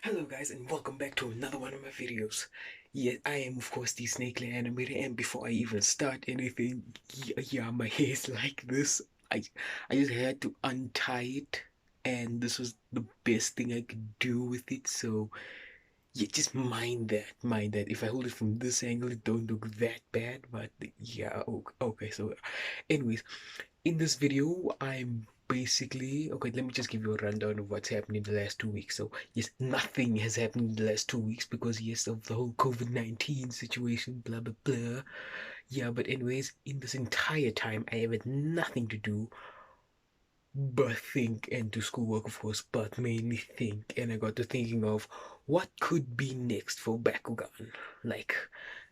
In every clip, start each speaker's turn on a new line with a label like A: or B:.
A: Hello guys and welcome back to another one of my videos. Yeah, I am of course the Snake Animator, and before I even start anything, yeah, my hair is like this. I just had to untie it, and this was the best thing I could do with it, so yeah, just mind that. If I hold it from this angle, it don't look that bad, but yeah, okay, so anyways, in this video, I'm basically okay. Let me just give you a rundown of what's happened in the last 2 weeks. So, yes, nothing has happened in the last 2 weeks because, yes, of the whole COVID-19 situation, blah blah blah. Yeah, but, anyways, in this entire time, I have had nothing to do but think, and do schoolwork, of course, but mainly think. And I got to thinking of what could be next for Bakugan. Like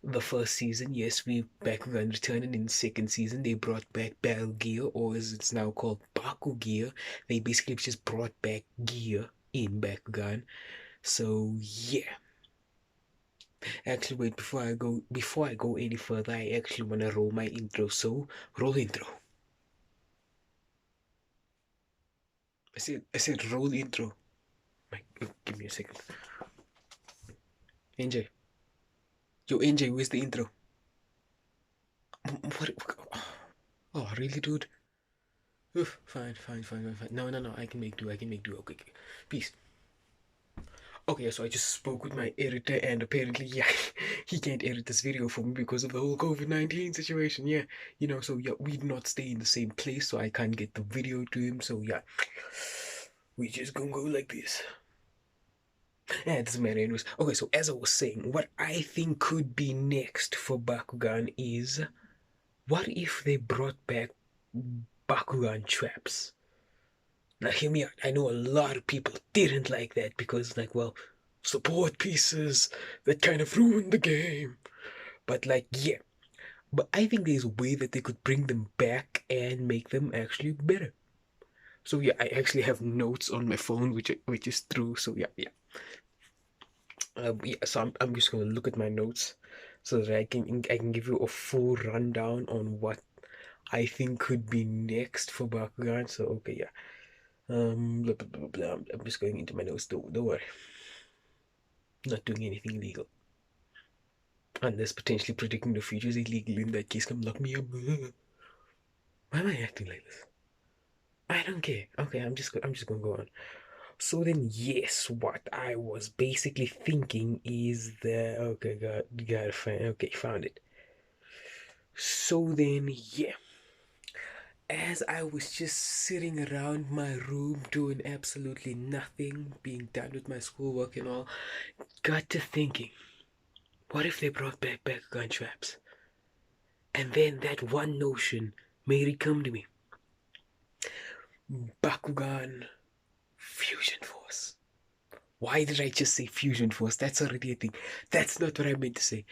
A: the first season, yes, we Bakugan returned, and in the second season they brought back Battle Gear, or as it's now called Baku Gear. They basically just brought back gear in Bakugan. So yeah. Actually, wait, before I go any further, I actually wanna roll my intro. So roll intro. I said roll intro. Like, give me a second. NJ. Yo, NJ, where's the intro? What? Oh, really, dude? Oof, fine. No. I can make do. Okay. Peace. Okay, so I just spoke with my editor, and apparently, yeah, he can't edit this video for me because of the whole COVID-19 situation. Yeah, so yeah, we do not stay in the same place, so I can't get the video to him. So yeah, we just gonna go like this. Yeah, it doesn't matter anyways. Okay, so as I was saying, what I think could be next for Bakugan is, what if they brought back Bakugan traps? Now, hear me out. I know a lot of people didn't like that because, like, well, support pieces that kind of ruined the game. But, like, yeah. But I think there's a way that they could bring them back and make them actually better. So yeah, I actually have notes on my phone, which is true. So yeah. So I'm just gonna look at my notes so that I can give you a full rundown on what I think could be next for Bakugan. So okay, yeah. Blah, blah, blah, blah. I'm just going into my notes. Don't worry. I'm not doing anything illegal. Unless potentially predicting the future is illegal. In that case, come lock me up. Why am I acting like this? I don't care. Okay, I'm just gonna go on. So then, yes, what I was basically thinking is that okay, got find. Okay, found it. So then, yeah. As I was just sitting around my room doing absolutely nothing, being done with my schoolwork and all, got to thinking, what if they brought back gun traps? And then that one notion made it come to me. Bakugan Fusion Force. Why did I just say Fusion Force? That's already a thing. That's not what I meant to say.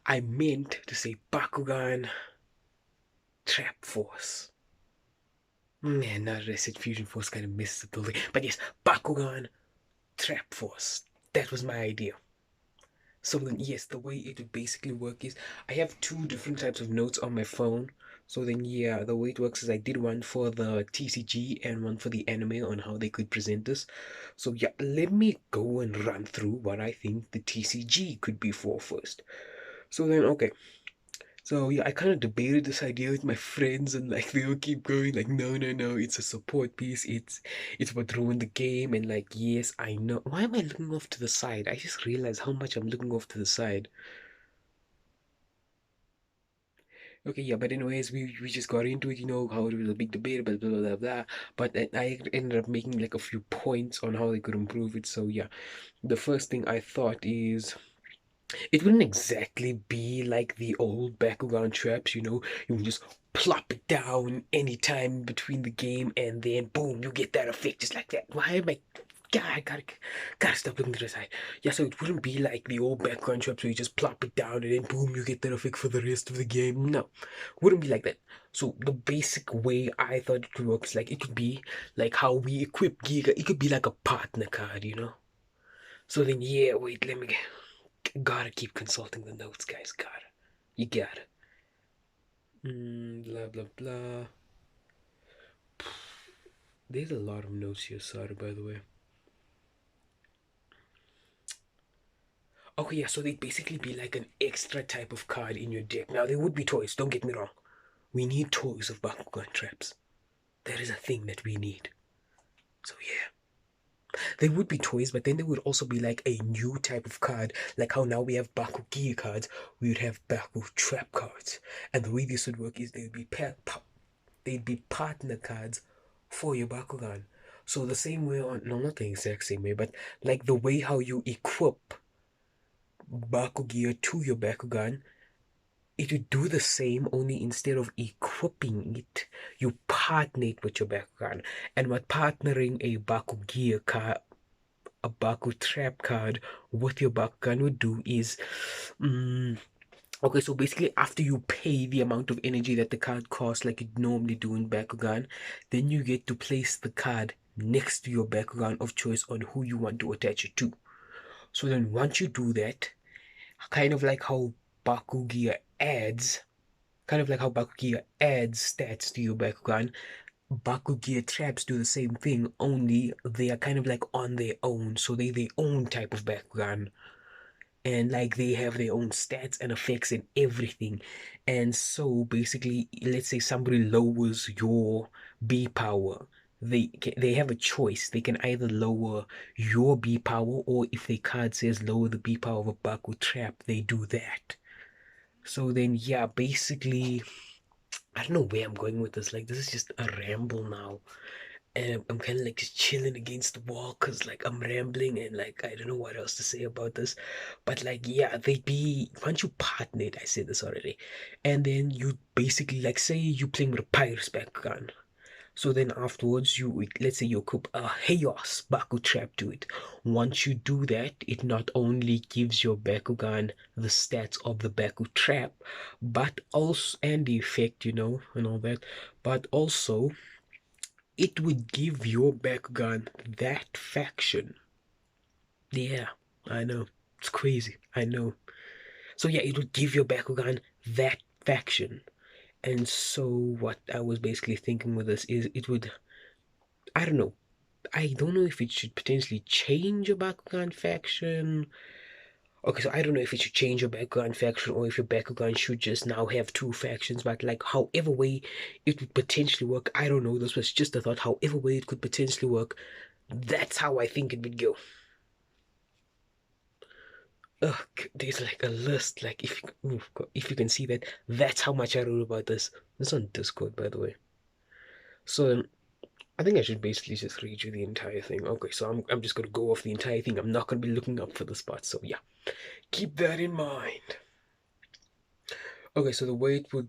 A: I meant to say Bakugan Trap Force. Man, now that I said Fusion Force, kind of misses the building. But yes, Bakugan Trap Force. That was my idea. So then, yes, the way it would basically work is I have two different types of notes on my phone. So then, yeah, the way it works is I did one for the TCG and one for the anime on how they could present this. So yeah, let me go and run through what I think the TCG could be for first. So then, okay, so yeah, I kind of debated this idea with my friends, and like they will keep going like, no, it's a support piece. It's what ruined the game, and like, yes, I know. Why am I looking off to the side? I just realized how much I'm looking off to the side. Okay, yeah, but anyways, we just got into it, how it was a big debate, blah. But I ended up making like a few points on how they could improve it. So yeah, the first thing I thought is, it wouldn't exactly be like the old Bakugan traps, you can just plop it down anytime between the game, and then boom, you get that effect just like that. Why am I? God, I gotta stop looking to the side. Yeah, so it wouldn't be like the old Bakugan traps where you just plop it down and then boom, you get that effect for the rest of the game. No, wouldn't be like that. So the basic way I thought it could work is like it could be like how we equip Giga. It could be like a partner card. So then, yeah, wait, let me get. Gotta keep consulting the notes, guys. Gotta. You gotta. Blah, blah, blah. There's a lot of notes here, sorry, by the way. Okay, yeah, so they'd basically be like an extra type of card in your deck. Now, there would be toys, don't get me wrong. We need toys of Bakugan traps. That is a thing that we need. So, yeah. They would be toys, but then there would also be like a new type of card. Like how now we have Bakugan cards, we would have Baku trap cards. And the way this would work is they'd be partner cards for your Bakugan. So the same way on, no, not the exact same way, but like the way how you equip Bakugan to your Bakugan, it would do the same, only instead of equipping it, you partner it with your Bakugan. And what partnering a Baku trap card with your Bakugan would do is, okay, so basically after you pay the amount of energy that the card costs, like you normally do in Bakugan, then you get to place the card next to your Bakugan of choice on who you want to attach it to. So then once you do that, kind of like how Bakugan adds, stats to your Bakugan, Bakugan traps do the same thing, only they are kind of like on their own. So they their own type of Bakugan. And like they have their own stats and effects and everything. And so basically, let's say somebody lowers your B power. They have a choice. They can either lower your B power, or if their card says lower the B power of a Baku trap, they do that. So then, yeah, basically, I don't know where I'm going with this. Like, this is just a ramble now. And I'm kind of like just chilling against the wall because, like, I'm rambling and, like, I don't know what else to say about this. But, like, yeah, they'd be, once you partner it, I said this already. And then you basically, like, say you're playing with a Pirate's Bakugan. So then afterwards, let's say you equip a Chaos Baku Trap to it. Once you do that, it not only gives your Bakugan the stats of the Baku Trap, but also, and the effect, and all that, but also it would give your Bakugan that faction. Yeah, I know. It's crazy. I know. So yeah, it would give your Bakugan that faction. And so what I was basically thinking with this is it would, I don't know, I don't know if it should potentially change your Bakugan faction. Okay, so I don't know if it should change your Bakugan faction or if your Bakugan should just now have two factions, but like however way it would potentially work, I don't know. This was just a thought. However way it could potentially work, that's how I think it would go. Ugh, there's like a list. Like if you can see that, that's how much I wrote about this. This is on Discord, by the way. So I think I should basically just read you the entire thing. Okay, so I'm just gonna go off the entire thing. I'm not gonna be looking up for the spot. So yeah, keep that in mind. Okay, so the way it would.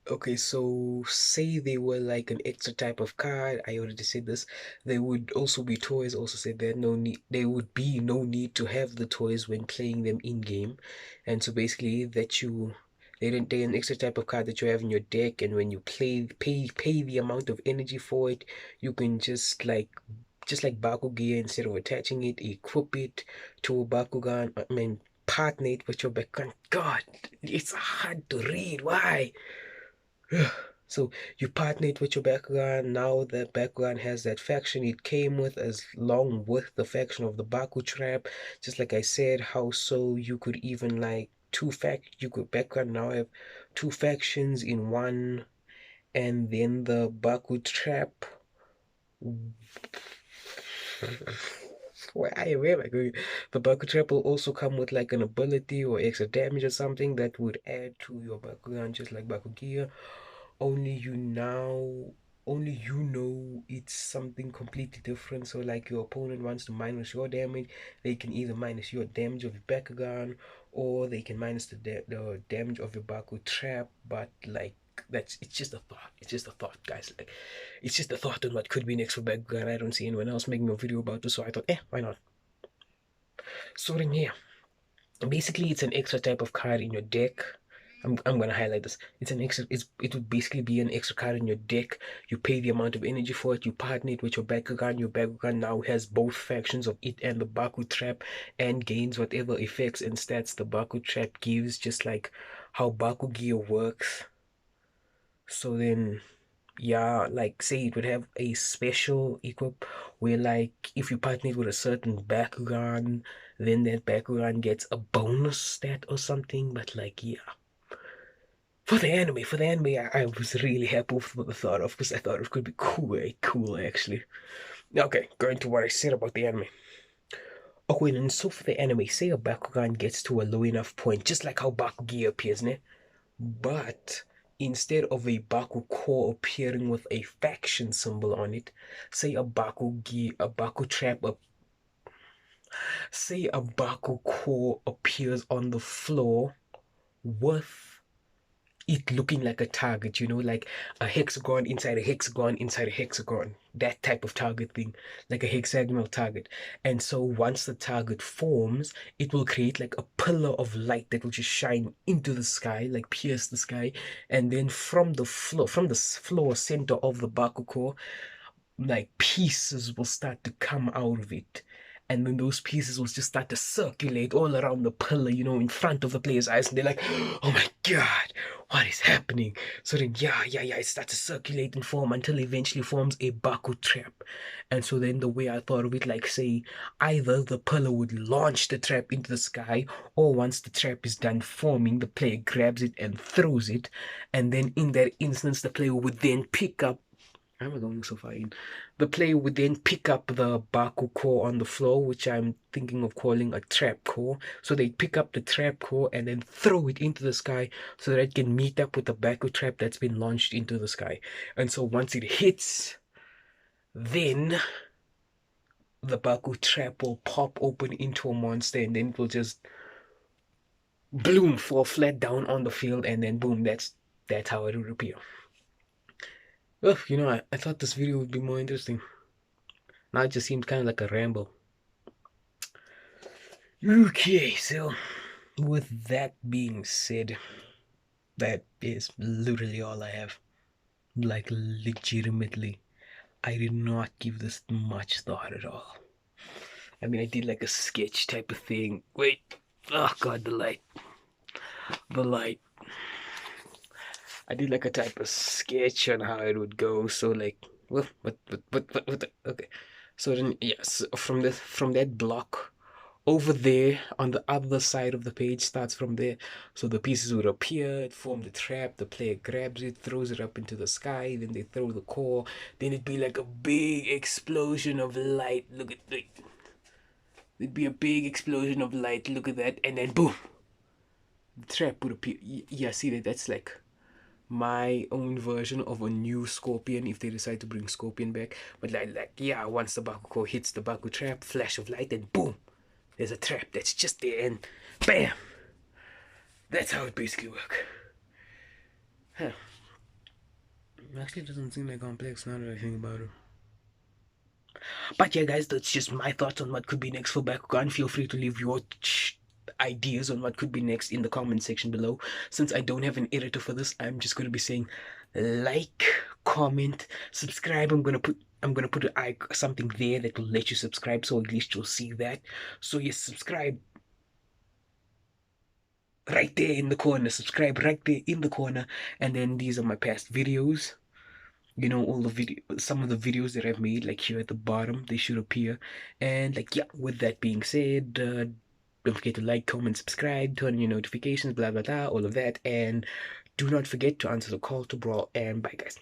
A: Okay, so say they were like an extra type of card. I already said this. They would also be toys. Also said that no need. There would be no need to have the toys when playing them in game, and so basically that you. They're an extra type of card that you have in your deck, and when you pay the amount of energy for it, you can just like Bakugan, instead of attaching it, equip it to a Bakugan. I mean, partner it with your Bakugan. God, it's hard to read. Why? So you partner it with your background. Now that background has that faction it came with, as long with the faction of the Baku trap. Just like I said, how so you could even like you could background now have two factions in one, and then the Baku trap. Where am I going? The Baku trap will also come with like an ability or extra damage or something that would add to your background, just like Baku gear. only you now only you know it's something completely different. So like your opponent wants to minus your damage, they can either minus your damage of your Bakugan, or they can minus the damage of your Baku trap. But like it's just a thought. It's just a thought, guys. Like it's just a thought on what could be next for Bakugan. I don't see anyone else making a video about this, so I thought, why not? So then yeah, basically it's an extra type of card in your deck. I'm gonna highlight this. It would basically be an extra card in your deck. You pay the amount of energy for it, you partner it with your Bakugan. Your Bakugan now has both factions of it and the Baku trap, and gains whatever effects and stats the Baku trap gives, just like how Baku gear works. So then yeah, like say it would have a special equip where like if you partner with a certain Bakugan, then that Bakugan gets a bonus stat or something. But like yeah, for the anime, I was really happy with what I thought of because I thought it could be cool, very cool actually. Okay, going to what I said about the anime. Okay, and so for the anime, say a Bakugan gets to a low enough point, just like how Bakugi appears, ne? But instead of a Baku core appearing with a faction symbol on it, say a Bakugi, a Baku trap, say a Baku core appears on the floor with it looking like a target, like a hexagon inside a hexagon inside a hexagon, that type of target thing, like a hexagonal target. And so once the target forms, it will create like a pillar of light that will just shine into the sky, like pierce the sky. And then from the floor center of the Bakuko, like pieces will start to come out of it. And then those pieces will just start to circulate all around the pillar, in front of the player's eyes. And they're like, oh my God, what is happening? So then, yeah, it starts to circulate and form until it eventually forms a Baku trap. And so then the way I thought of it, like, say, either the pillar would launch the trap into the sky, or once the trap is done forming, the player grabs it and throws it. And then in that instance, the player would then pick up. How am I going so far in? The player would then pick up the Baku core on the floor, which I'm thinking of calling a trap core. So they pick up the trap core and then throw it into the sky so that it can meet up with the Baku trap that's been launched into the sky. And so once it hits, then the Baku trap will pop open into a monster and then it will just bloom, fall flat down on the field, and then boom, that's how it would appear. Well, I thought this video would be more interesting. Now it just seemed kind of like a ramble. Okay, so with that being said, that is literally all I have. Like, legitimately, I did not give this much thought at all. I mean, I did like a sketch type of thing. Wait, oh god, the light. The light. I did like a type of sketch on how it would go. So, like, okay. So then, yes, from that block over there on the other side of the page starts from there. So the pieces would appear, form the trap, the player grabs it, throws it up into the sky, then they throw the core, then it'd be like a big explosion of light. Look at that. It'd be a big explosion of light, look at that, and then boom, the trap would appear. Yeah, see that's like my own version of a new Scorpion if they decide to bring Scorpion back. But like yeah, once the Bakugo hits the Baku trap, flash of light, and boom, there's a trap that's just there, and bam! That's how it basically works. Huh. Actually, it doesn't seem that complex now that I think about it. But yeah, guys, that's just my thoughts on what could be next for Bakugan. Feel free to leave your ideas on what could be next in the comment section below. Since I don't have an editor for this, I'm just going to be saying like, comment, subscribe. I'm gonna put something there that will let you subscribe, so at least you'll see that. So yes, subscribe right there in the corner. Subscribe right there in the corner. And then these are my past videos. All the some of the videos that I've made, like here at the bottom, they should appear. And like, yeah, with that being said, don't forget to like, comment, subscribe, turn on your notifications, blah blah blah, all of that. And do not forget to answer the call to brawl. And bye, guys.